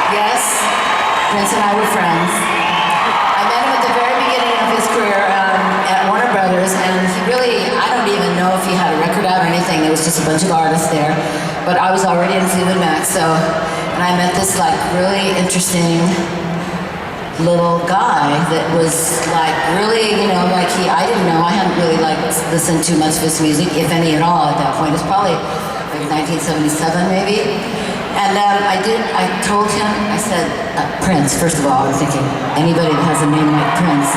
Yes, Prince and I were friends. I met him at the very beginning of his career at Warner Brothers, and he really, I don't even know if he had a record out or anything. There was just a bunch of artists there. But I was already in Fleetwood Mac, and I met this like really interesting little guy that was like really, like I didn't know, I hadn't really like listened to much of his music, if any at all at that point. It's probably like 1977 maybe. And I told him, I said, Prince, first of all, I was thinking, anybody that has a name like Prince.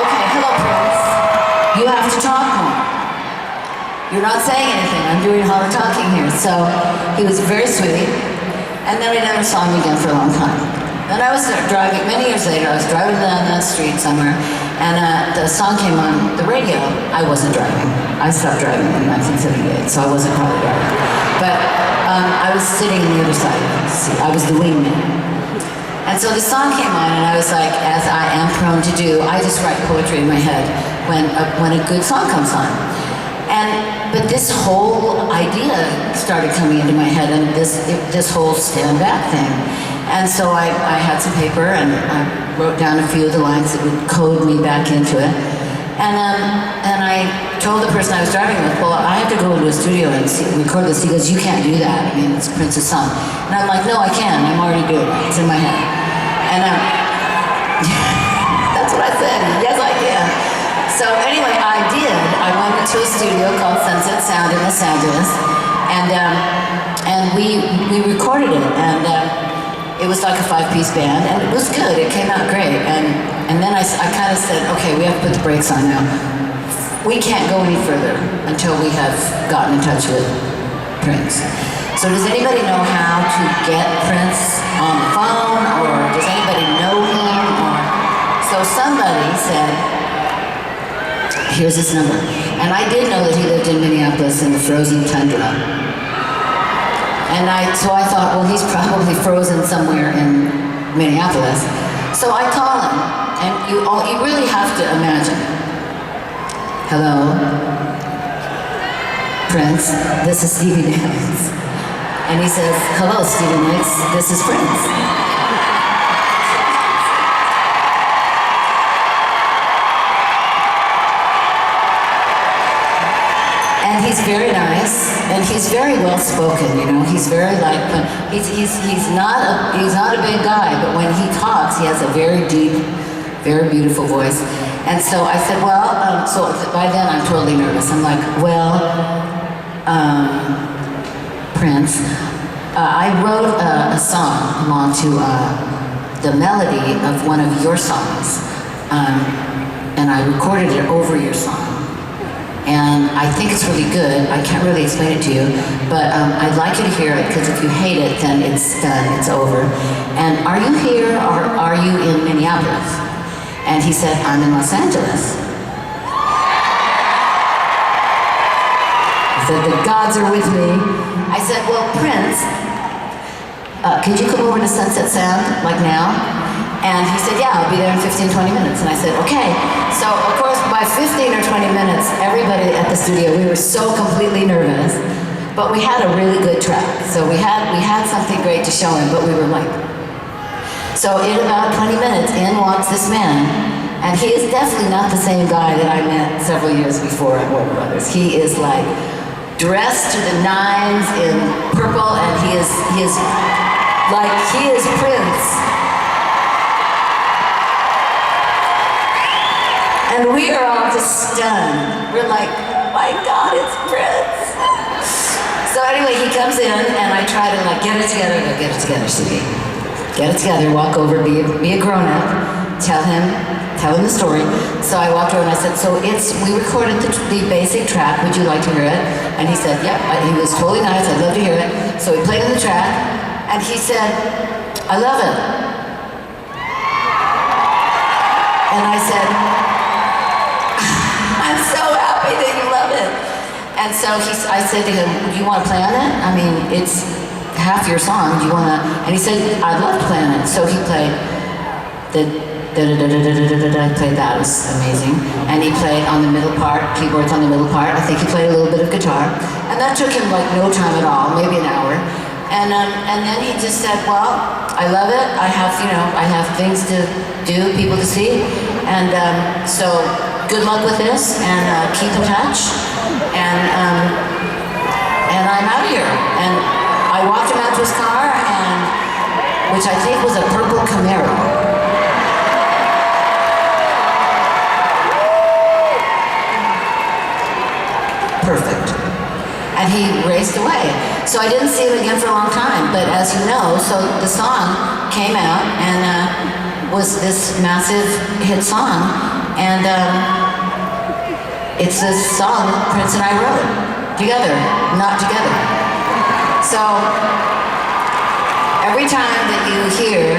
Okay, hello Prince, you have to talk more. You're not saying anything, I'm doing all the talking here. So he was very sweet, and then I never saw him again for a long time. Then I was driving, many years later, I was driving down that street somewhere, and the song came on the radio. I wasn't driving. I stopped driving in 1978, so I wasn't probably driving. But I was sitting on the other side of the seat. I was the wingman. And so the song came on, and I was like, as I am prone to do, I just write poetry in my head when a good song comes on. But this whole idea started coming into my head, and this whole stand back thing. And so I had some paper, and I wrote down a few of the lines that would code me back into it. And I told the person I was driving with, well, I have to go into a studio and record this. He goes, you can't do that. I mean, it's Prince's song. And I'm like, no, I can. I'm already doing it. It's in my head. And that's what I said. Yes, I can. So anyway, I did. I went into a studio called Sunset Sound in Los Angeles, and we recorded it. And it was like a 5-piece band, and it was good. It came out great. And then I kind of said, okay, we have to put the brakes on now. We can't go any further until we have gotten in touch with Prince. So does anybody know how to get Prince on the phone, or does anybody know him? So somebody said, here's his number. And I did know that he lived in Minneapolis in the frozen tundra. And so I thought, well, he's probably frozen somewhere in Minneapolis. So I call him, and you really have to imagine. Hello, Prince, this is Stevie Nicks. And he says, hello, Stevie Nicks, this is Prince. And he's very nice, and he's very well spoken. He's very he's not a big guy, but when he talks, he has a very deep, very beautiful voice. And so I said, well, so by then I'm totally nervous. I'm like, well, Prince, I wrote a song along to the melody of one of your songs, and I recorded it over your song. And I think it's really good. I can't really explain it to you, but I'd like you to hear it, because if you hate it, then it's done, it's over. And are you here, or are you in Minneapolis? And he said, I'm in Los Angeles. I said, the gods are with me. I said, well, Prince, could you come over to Sunset Sound, like now? And he said, yeah, I'll be there in 15, 20 minutes. And I said, okay. So, of course, by 15 or 20 minutes, everybody at the studio, we were so completely nervous. But we had a really good track. So we had something great to show him, but we were like... So in about 20 minutes, in walks this man. And he is definitely not the same guy that I met several years before at Warner Brothers. He is like dressed to the nines in purple, and he is Prince. And we are all just stunned. We're like, oh my God, it's Prince. So anyway, he comes in, and I try to like, get it together, Stevie. Get it together, walk over, be a grown-up, tell him the story. So I walked over and I said, so we recorded the basic track, would you like to hear it? And he said, yep, he was totally nice, I'd love to hear it. So we played in the track, and he said, I love it. And I said, I'm so happy that you love it. And so I said to him, do you want to play on it? I mean, it's half your song, do you want to? And he said, I'd love to play on it. So he played I played that, it was amazing. And he played on the middle part, keyboards on the middle part. I think he played a little bit of guitar. And that took him like no time at all, maybe an hour. And then he just said, well, I love it. I have things to do, people to see. And so good luck with this, and keep in touch. And I'm out of here. And I walked him out to his car, which I think was a purple Camaro. Perfect. And he raced away. So I didn't see him again for a long time, but as you know, so the song came out and was this massive hit song, and it's a song Prince and I wrote together, not together. So every time that you hear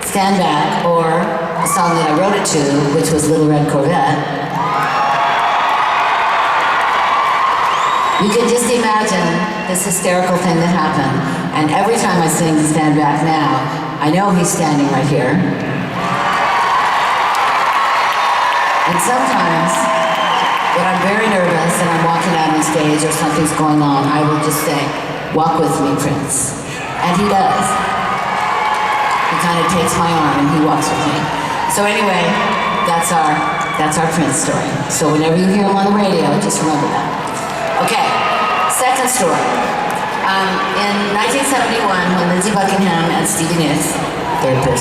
Stand Back, or the song that I wrote it to, which was Little Red Corvette, you can just imagine this hysterical thing that happened. And every time I sing Stand Back now, I know he's standing right here. And sometimes, when I'm very nervous and I'm walking out on stage or something's going on, I will just say, walk with me, Prince. And he does. He kind of takes my arm and he walks with me. So anyway, that's our Prince story. So whenever you hear him on the radio, just remember that. Okay, second story. In 1971, when Lindsey Buckingham and Stevie Nicks, third person,